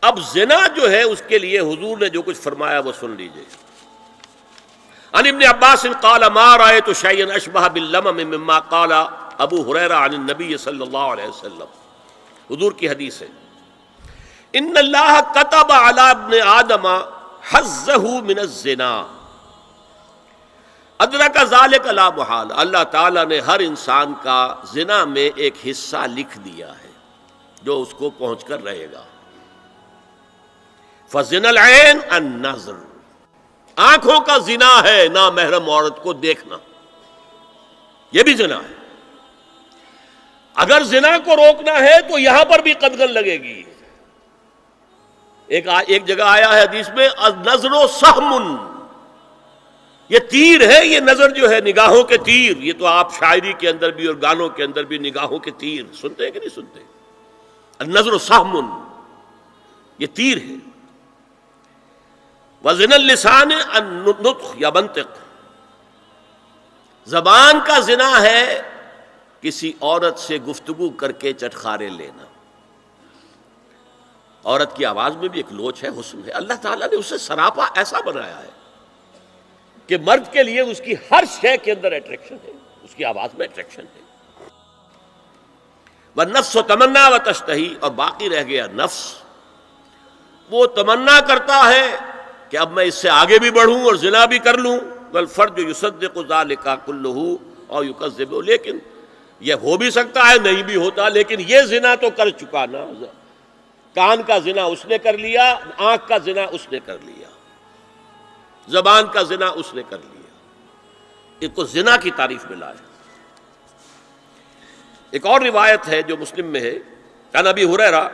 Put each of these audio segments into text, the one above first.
اب زنا جو ہے اس کے لیے حضور نے جو کچھ فرمایا وہ سن لیجئے. عن ابن عباس قال ما رأيت شيئا اشبه باللمم مما قال ابو ہریرہ عن النبی صلی اللہ علیہ وسلم. حضور کی حدیث ہے ان اللہ كتب على ابن آدم حظه من الزنا ادرک ذلک لا محال. اللہ تعالیٰ نے ہر انسان کا زنا میں ایک حصہ لکھ دیا ہے جو اس کو پہنچ کر رہے گا. فزنا العین النظر، آنکھوں کا زنا ہے نامحرم عورت کو دیکھنا، یہ بھی زنا ہے. اگر زنا کو روکنا ہے تو یہاں پر بھی قدغن لگے گی. ایک جگہ آیا ہے حدیث میں النظر سہم، یہ تیر ہے. یہ نظر جو ہے نگاہوں کے تیر، یہ تو آپ شاعری کے اندر بھی اور گانوں کے اندر بھی نگاہوں کے تیر سنتے ہیں کہ نہیں سنتے؟ النظر سہم، یہ تیر ہے. وزنا اللسان النطق یا منطق، زبان کا زنا ہے کسی عورت سے گفتگو کر کے چٹخارے لینا. عورت کی آواز میں بھی ایک لوچ ہے، حسن ہے. اللہ تعالیٰ نے اسے سراپا ایسا بنایا ہے کہ مرد کے لیے اس کی ہر شے کے اندر اٹریکشن ہے، اس کی آواز میں اٹریکشن ہے. والنفس تمنا و تشتہی، اور باقی رہ گیا نفس، وہ تمنا کرتا ہے کہ اب میں اس سے آگے بھی بڑھوں اور زنا بھی کر لوں. والفرج یصدق ذلک کلہ او یکذب، لیکن یہ ہو بھی سکتا ہے نہیں بھی ہوتا، لیکن یہ زنا تو کر چکا نا. کان کا زنا اس نے کر لیا، آنکھ کا زنا اس نے کر لیا، زبان کا زنا اس نے کر لیا. اس کو زنا کی تعریف میں لایا. ایک اور روایت ہے جو مسلم میں ہے، عن ابی ہریرہ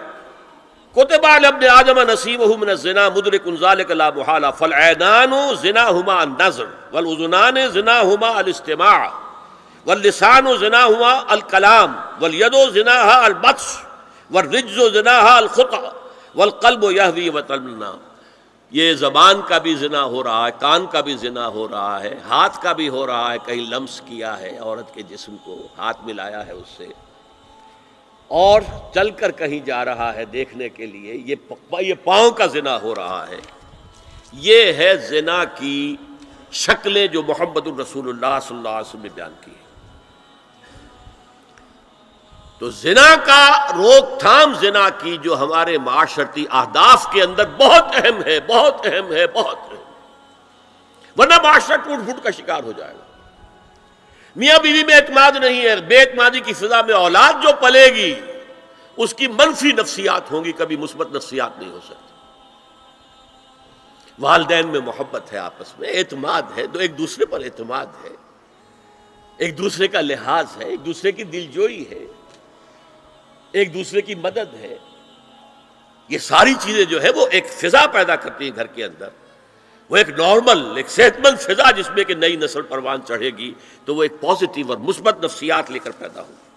کتب علی ابن آدم نصیبہ من الزنا مدرک ذلک لا محالہ فالعینان زناہما النظر والاذنان زناہما الاستماع واللسان زناہما الکلام والید زناہا البطش والرجز زناہا الخطأ والقلب یہوی وتمنا. یہ زبان کا بھی زنا ہو رہا ہے، کان کا بھی زنا ہو رہا ہے، ہاتھ کا بھی ہو رہا ہے، کہیں لمس کیا ہے عورت کے جسم کو، ہاتھ ملایا ہے اس سے، اور چل کر کہیں جا رہا ہے دیکھنے کے لیے، یہ پاؤں کا زنا ہو رہا ہے. یہ ہے زنا کی شکلیں جو محمد الرسول اللہ صلی اللہ علیہ وسلم نے بیان کی ہے. تو زنا کا روک تھام، زنا کی جو ہمارے معاشرتی اہداف کے اندر بہت اہم ہے، بہت اہم ہے، بہت اہم، ورنہ معاشرہ ٹوٹ پھوٹ کا شکار ہو جائے گا. میاں بیوی میں اعتماد نہیں ہے، بے اعتمادی کی فضا میں اولاد جو پلے گی اس کی منفی نفسیات ہوں گی، کبھی مثبت نفسیات نہیں ہو سکتی. والدین میں محبت ہے، آپس میں اعتماد ہے، ایک دوسرے پر اعتماد ہے، ایک دوسرے کا لحاظ ہے، ایک دوسرے کی دلجوئی ہے، ایک دوسرے کی مدد ہے. یہ ساری چیزیں جو ہے وہ ایک فضا پیدا کرتی ہیں گھر کے اندر. وہ ایک نارمل، ایک صحت مند فضا جس میں کہ نئی نسل پروان چڑھے گی تو وہ ایک پازیٹیو اور مثبت نفسیات لے کر پیدا ہوگی.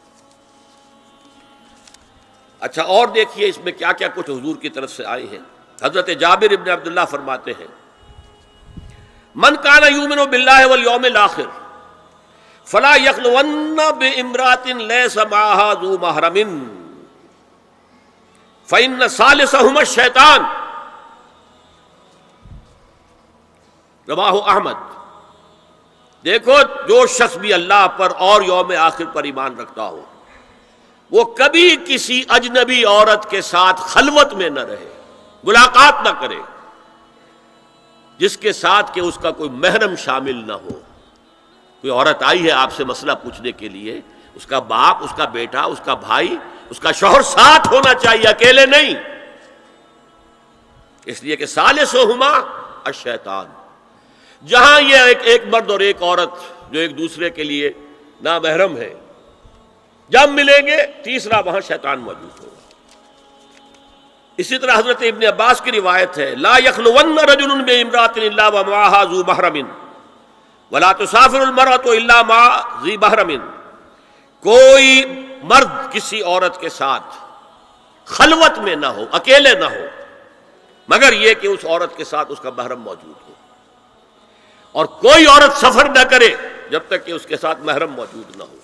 اچھا، اور دیکھیے اس میں کیا کیا کچھ حضور کی طرف سے آئے ہیں. حضرت جابر ابن عبداللہ فرماتے ہیں من کان یؤمن باللہ والیوم الآخر فلا یخلون بامرأۃ لیس معها ذو محرم فإن ثالثہما الشیطان. رواہ احمد. دیکھو، جو شخص بھی اللہ پر اور یوم آخر پر ایمان رکھتا ہو وہ کبھی کسی اجنبی عورت کے ساتھ خلوت میں نہ رہے، ملاقات نہ کرے جس کے ساتھ کہ اس کا کوئی محرم شامل نہ ہو. کوئی عورت آئی ہے آپ سے مسئلہ پوچھنے کے لیے، اس کا باپ، اس کا بیٹا، اس کا بھائی، اس کا شوہر ساتھ ہونا چاہیے، اکیلے نہیں. اس لیے کہ ثالثہما الشیطان. جہاں یہ ایک مرد اور ایک عورت جو ایک دوسرے کے لیے نامحرم ہے، جب ملیں گے تیسرا وہاں شیطان موجود ہوگا. اسی طرح حضرت ابن عباس کی روایت ہے لا یخلون رجل بامرأۃ الا ومعها ذو محرم ولا تسافر المرأة الا مع ذی محرم. کوئی مرد کسی عورت کے ساتھ خلوت میں نہ ہو، اکیلے نہ ہو، مگر یہ کہ اس عورت کے ساتھ اس کا محرم موجود ہو. اور کوئی عورت سفر نہ کرے جب تک کہ اس کے ساتھ محرم موجود نہ ہو.